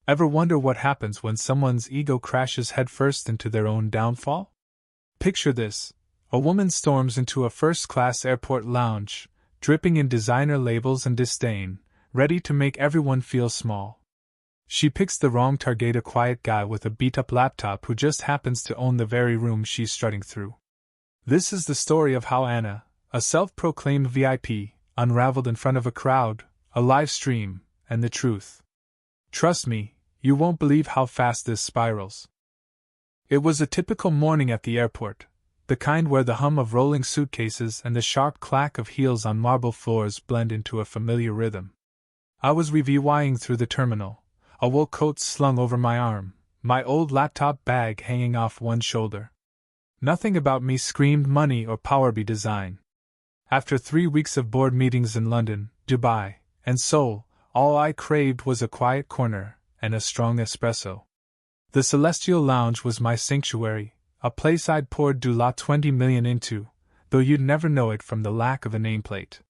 Ever wonder what happens when someone's ego crashes headfirst into their own downfall? Picture this. A woman storms into a first-class airport lounge, dripping in designer labels and disdain, ready to make everyone feel small. She picks the wrong target, a quiet guy with a beat-up laptop who just happens to own the very room she's strutting through. This is the story of how Anna, a self-proclaimed VIP, unraveled in front of a crowd, a live stream, and the truth. Trust me, you won't believe how fast this spirals. It was a typical morning at the airport, the kind where the hum of rolling suitcases and the sharp clack of heels on marble floors blend into a familiar rhythm. I was reviewing through the terminal, a wool coat slung over my arm, my old laptop bag hanging off one shoulder. Nothing about me screamed money or Powerby design. After 3 weeks of board meetings in London, Dubai, and Seoul, all I craved was a quiet corner and a strong espresso. The Celestial Lounge was my sanctuary, a place I'd poured $20 million into, though you'd never know it from the lack of a nameplate.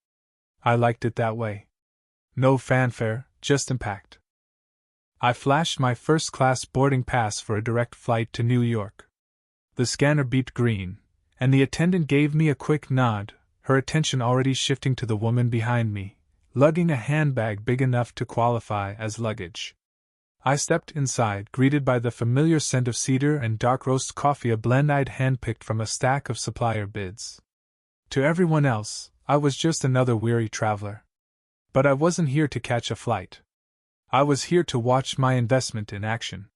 I liked it that way. No fanfare, just impact. I flashed my first-class boarding pass for a direct flight to New York. The scanner beeped green, and the attendant gave me a quick nod, her attention already shifting to the woman behind me, lugging a handbag big enough to qualify as luggage. I stepped inside, greeted by the familiar scent of cedar and dark roast coffee, a blend I'd handpicked from a stack of supplier bids. To everyone else, I was just another weary traveler. But I wasn't here to catch a flight. I was here to watch my investment in action.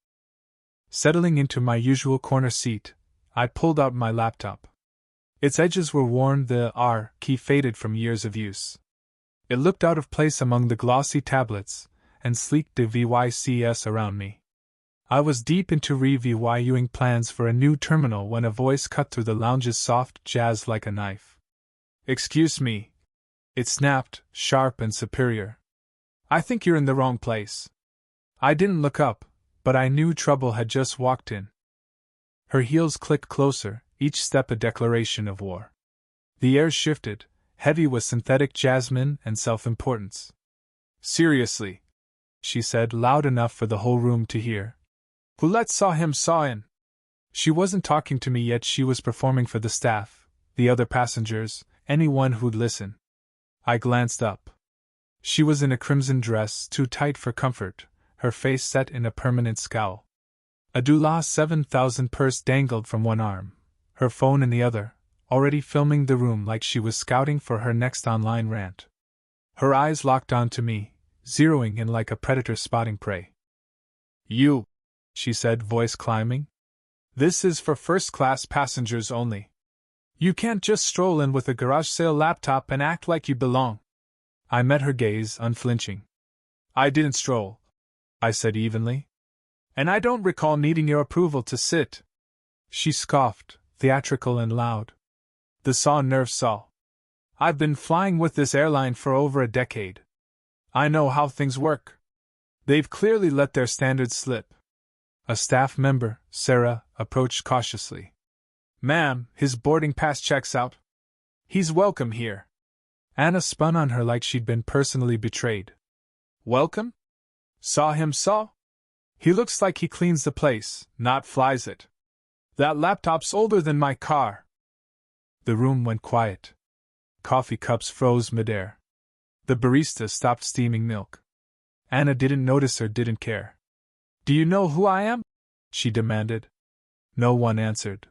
Settling into my usual corner seat, I pulled out my laptop. Its edges were worn, the R key faded from years of use. It looked out of place among the glossy tablets and sleek devices around me. I was deep into reviewing plans for a new terminal when a voice cut through the lounge's soft jazz like a knife. "Excuse me," it snapped, sharp and superior. "I think you're in the wrong place." I didn't look up, but I knew trouble had just walked in. Her heels clicked closer, each step a declaration of war. The air shifted, heavy with synthetic jasmine and self-importance. "Seriously," she said, loud enough for the whole room to hear. "Who let saw in?" She wasn't talking to me yet, she was performing for the staff, the other passengers, anyone who'd listen. I glanced up. She was in a crimson dress, too tight for comfort, her face set in a permanent scowl. A $7,000 purse dangled from one arm, her phone in the other, already filming the room like she was scouting for her next online rant. Her eyes locked onto me, zeroing in like a predator spotting prey. "You," she said, voice climbing. "This is for first-class passengers only. You can't just stroll in with a garage sale laptop and act like you belong." I met her gaze, unflinching. "I didn't stroll," I said evenly. "And I don't recall needing your approval to sit." She scoffed, theatrical and loud. "The saw nerve saw. I've been flying with this airline for over a decade. I know how things work. They've clearly let their standards slip." A staff member, Sarah, approached cautiously. "Ma'am, his boarding pass checks out. He's welcome here." Anna spun on her like she'd been personally betrayed. "Welcome? Saw him saw? He looks like he cleans the place, not flies it. That laptop's older than my car." The room went quiet. Coffee cups froze midair. The barista stopped steaming milk. Anna didn't notice or didn't care. "Do you know who I am?" she demanded. No one answered.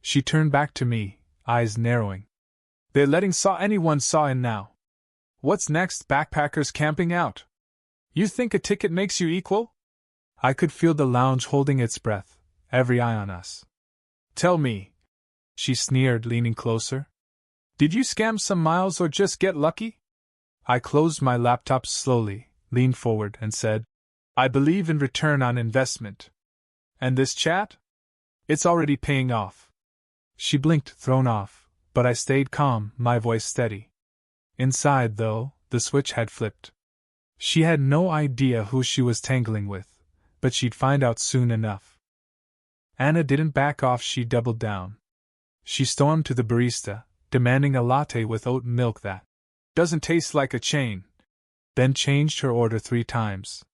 She turned back to me, eyes narrowing. "They're letting anyone saw in now. What's next, backpackers camping out? You think a ticket makes you equal?" I could feel the lounge holding its breath, every eye on us. "Tell me," she sneered, leaning closer. "Did you scam some miles or just get lucky?" I closed my laptop slowly, leaned forward, and said, "I believe in return on investment. And this chat? It's already paying off." She blinked, thrown off, but I stayed calm, my voice steady. Inside, though, the switch had flipped. She had no idea who she was tangling with, but she'd find out soon enough. Anna didn't back off, she doubled down. She stormed to the barista, demanding a latte with oat milk that doesn't taste like a chain, then changed her order 3 times.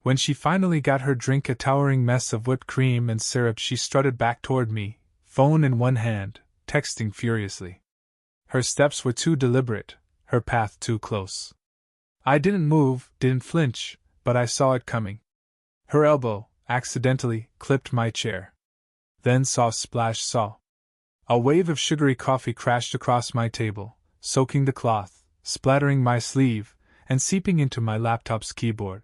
When she finally got her drink, a towering mess of whipped cream and syrup, she strutted back toward me, phone in one hand, texting furiously. Her steps were too deliberate, her path too close. I didn't move, didn't flinch, but I saw it coming. Her elbow, accidentally, clipped my chair. Then soft splash saw. A wave of sugary coffee crashed across my table, soaking the cloth, splattering my sleeve, and seeping into my laptop's keyboard.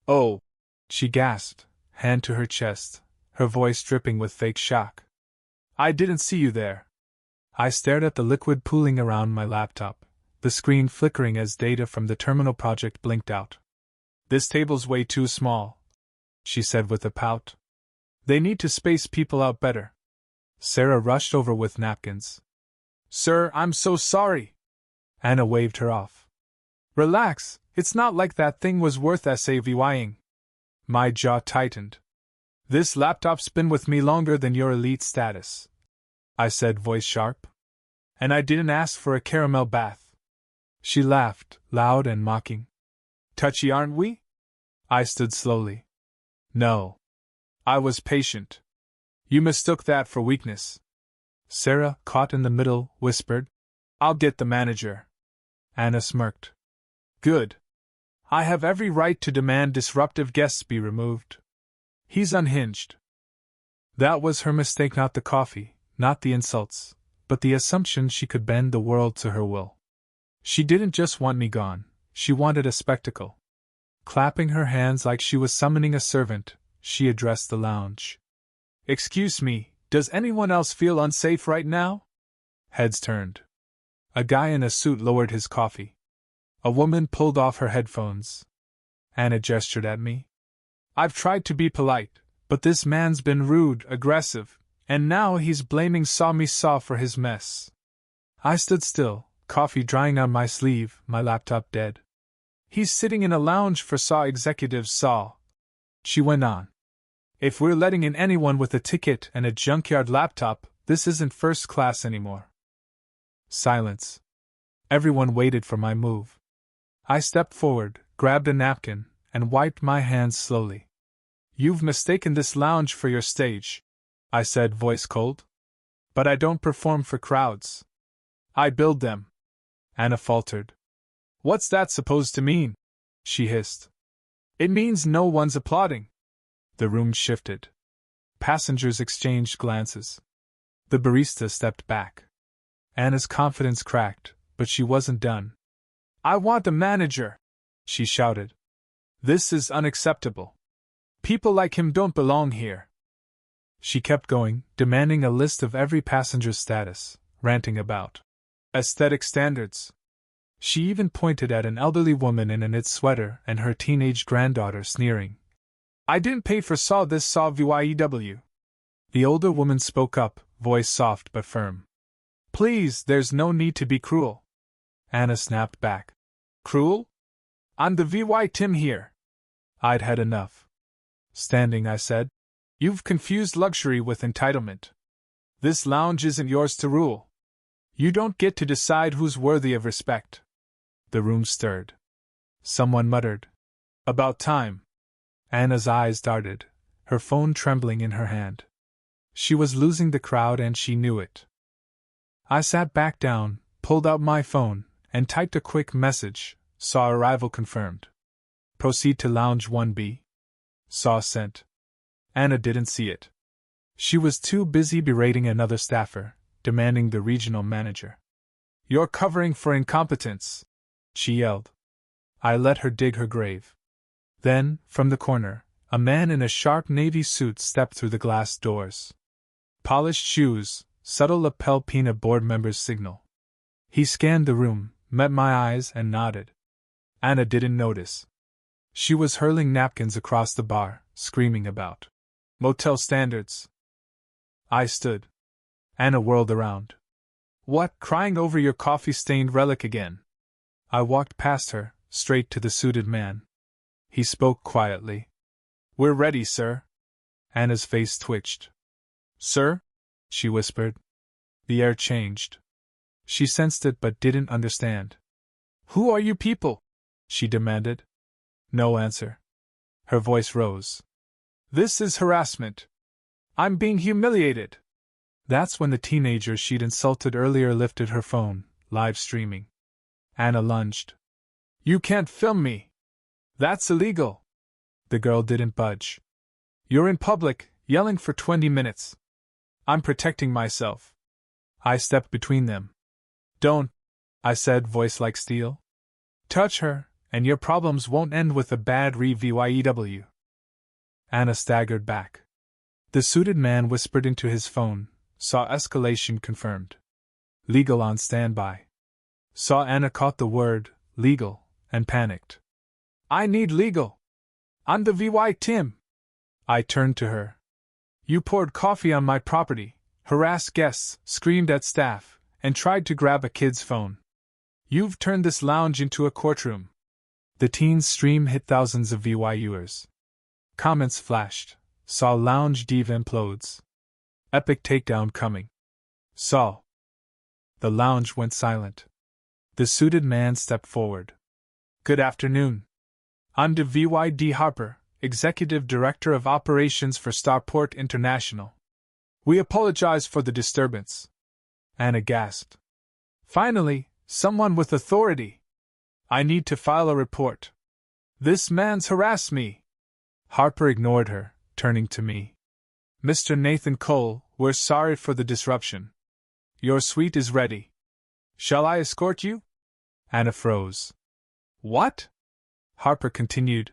"Oh!" she gasped, hand to her chest, her voice dripping with fake shock. "I didn't see you there." I stared at the liquid pooling around my laptop, the screen flickering as data from the terminal project blinked out. "This table's way too small," she said with a pout. "They need to space people out better." Sarah rushed over with napkins. "Sir, I'm so sorry." Anna waved her off. "Relax, it's not like that thing was worth SAVYing. My jaw tightened. "This laptop's been with me longer than your elite status," I said, voice sharp. "And I didn't ask for a caramel bath." She laughed, loud and mocking. "Touchy, aren't we?" I stood slowly. "No. I was patient. You mistook that for weakness." Sarah, caught in the middle, whispered, "I'll get the manager." Anna smirked. "Good. I have every right to demand disruptive guests be removed. He's unhinged." That was her mistake, not the coffee, not the insults, but the assumption she could bend the world to her will. She didn't just want me gone, she wanted a spectacle. Clapping her hands like she was summoning a servant, she addressed the lounge. "Excuse me, does anyone else feel unsafe right now?" Heads turned. A guy in a suit lowered his coffee. A woman pulled off her headphones. Anna gestured at me. "I've tried to be polite, but this man's been rude, aggressive, and now he's blaming Saw for his mess." I stood still, coffee drying on my sleeve, my laptop dead. "He's sitting in a lounge for Saw executives, Saw," she went on. "If we're letting in anyone with a ticket and a junkyard laptop, this isn't first class anymore." Silence. Everyone waited for my move. I stepped forward, grabbed a napkin, and wiped my hands slowly. "You've mistaken this lounge for your stage," I said, voice cold. "But I don't perform for crowds. I build them." Anna faltered. "What's that supposed to mean?" she hissed. "It means no one's applauding." The room shifted. Passengers exchanged glances. The barista stepped back. Anna's confidence cracked, but she wasn't done. "I want a manager!" she shouted. "This is unacceptable. People like him don't belong here." She kept going, demanding a list of every passenger's status, ranting about aesthetic standards. She even pointed at an elderly woman in a knit sweater and her teenage granddaughter, sneering. "I didn't pay for this Saw VYEW." The older woman spoke up, voice soft but firm. "Please, there's no need to be cruel." Anna snapped back. "Cruel? I'm the VY Tim here." I'd had enough. Standing, I said, "You've confused luxury with entitlement. This lounge isn't yours to rule. You don't get to decide who's worthy of respect." The room stirred. Someone muttered, "About time." Anna's eyes darted, her phone trembling in her hand. She was losing the crowd and she knew it. I sat back down, pulled out my phone, and typed a quick message. "Saw arrival confirmed. Proceed to Lounge 1B. Saw sent." Anna didn't see it. She was too busy berating another staffer, demanding the regional manager. "You're covering for incompetence," she yelled. I let her dig her grave. Then, from the corner, a man in a sharp navy suit stepped through the glass doors. Polished shoes, subtle lapel pin, a board member's signal. He scanned the room, met my eyes, and nodded. Anna didn't notice. She was hurling napkins across the bar, screaming about motel standards. I stood. Anna whirled around. "What, crying over your coffee-stained relic again?" I walked past her, straight to the suited man. He spoke quietly. "We're ready, sir." Anna's face twitched. "Sir?" she whispered. The air changed. She sensed it but didn't understand. "Who are you people?" she demanded. No answer. Her voice rose. This is harassment. I'm being humiliated. That's when the teenager she'd insulted earlier lifted her phone, live streaming. Anna lunged. You can't film me. That's illegal. The girl didn't budge. You're in public, yelling for 20 minutes. I'm protecting myself. I stepped between them. Don't, I said, voice like steel. Touch her, and your problems won't end with a bad review. Anna staggered back. The suited man whispered into his phone, saw escalation confirmed. Legal on standby. Saw Anna caught the word, legal, and panicked. I need legal. I'm the VY Tim. I turned to her. You poured coffee on my property, harassed guests, screamed at staff, and tried to grab a kid's phone. You've turned this lounge into a courtroom. The teen's stream hit thousands of VYUers. Comments flashed. Saw lounge diva implodes. Epic takedown coming. Saw. The lounge went silent. The suited man stepped forward. Good afternoon. I'm D. Harper, Executive Director of Operations for Starport International. We apologize for the disturbance. Anna gasped. Finally, someone with authority. I need to file a report. This man's harassed me. Harper ignored her, turning to me. Mr. Nathan Cole, we're sorry for the disruption. Your suite is ready. Shall I escort you? Anna froze. What? Harper continued.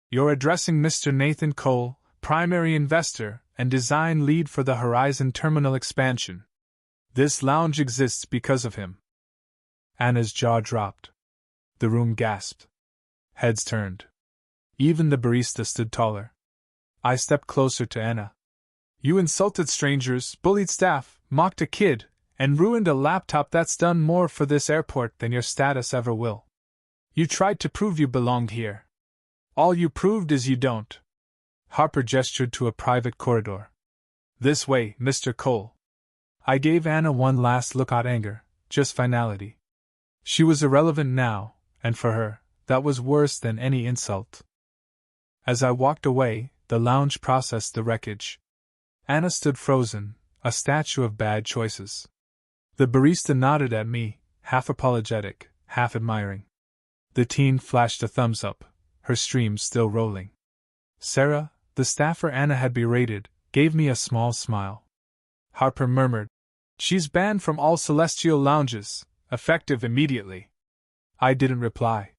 You're addressing Mr. Nathan Cole, primary investor and design lead for the Horizon Terminal expansion. This lounge exists because of him. Anna's jaw dropped. The room gasped. Heads turned. Even the barista stood taller. I stepped closer to Anna. You insulted strangers, bullied staff, mocked a kid, and ruined a laptop that's done more for this airport than your status ever will. You tried to prove you belonged here. All you proved is you don't. Harper gestured to a private corridor. This way, Mr. Cole. I gave Anna one last look at anger, just finality. She was irrelevant now, and for her, that was worse than any insult. As I walked away, the lounge processed the wreckage. Anna stood frozen, a statue of bad choices. The barista nodded at me, half apologetic, half admiring. The teen flashed a thumbs up, her stream still rolling. Sarah, the staffer Anna had berated, gave me a small smile. Harper murmured, She's banned from all celestial lounges, effective immediately. I didn't reply.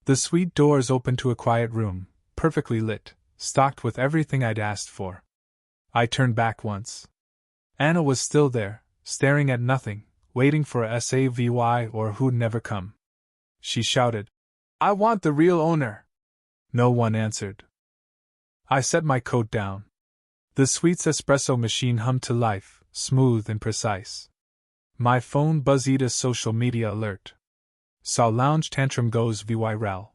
The suite doors opened to a quiet room, perfectly lit, stocked with everything I'd asked for. I turned back once. Anna was still there, staring at nothing, waiting for a SAVY or who'd never come. She shouted, I want the real owner. No one answered. I set my coat down. The suite's espresso machine hummed to life, smooth and precise. My phone buzzed a social media alert. Saw lounge tantrum goes viral.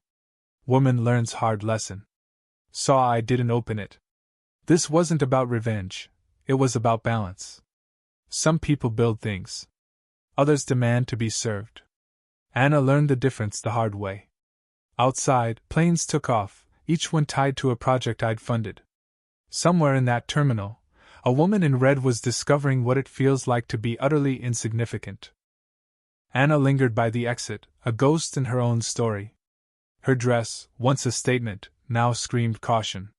Woman learns hard lesson. Saw I didn't open it. This wasn't about revenge, it was about balance. Some people build things. Others demand to be served. Anna learned the difference the hard way. Outside, planes took off, each one tied to a project I'd funded. Somewhere in that terminal, a woman in red was discovering what it feels like to be utterly insignificant. Anna lingered by the exit, a ghost in her own story. Her dress, once a statement, now screamed caution.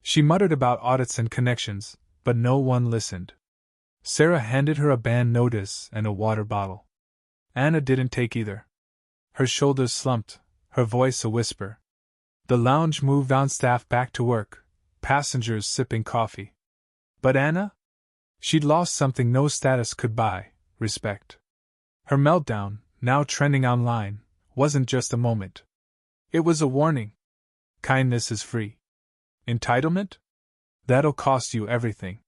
She muttered about audits and connections, but no one listened. Sarah handed her a band notice and a water bottle. Anna didn't take either. Her shoulders slumped, her voice a whisper. The lounge moved on, staff back to work, passengers sipping coffee. But Anna? She'd lost something no status could buy, respect. Her meltdown, now trending online, wasn't just a moment. It was a warning. Kindness is free. Entitlement? That'll cost you everything.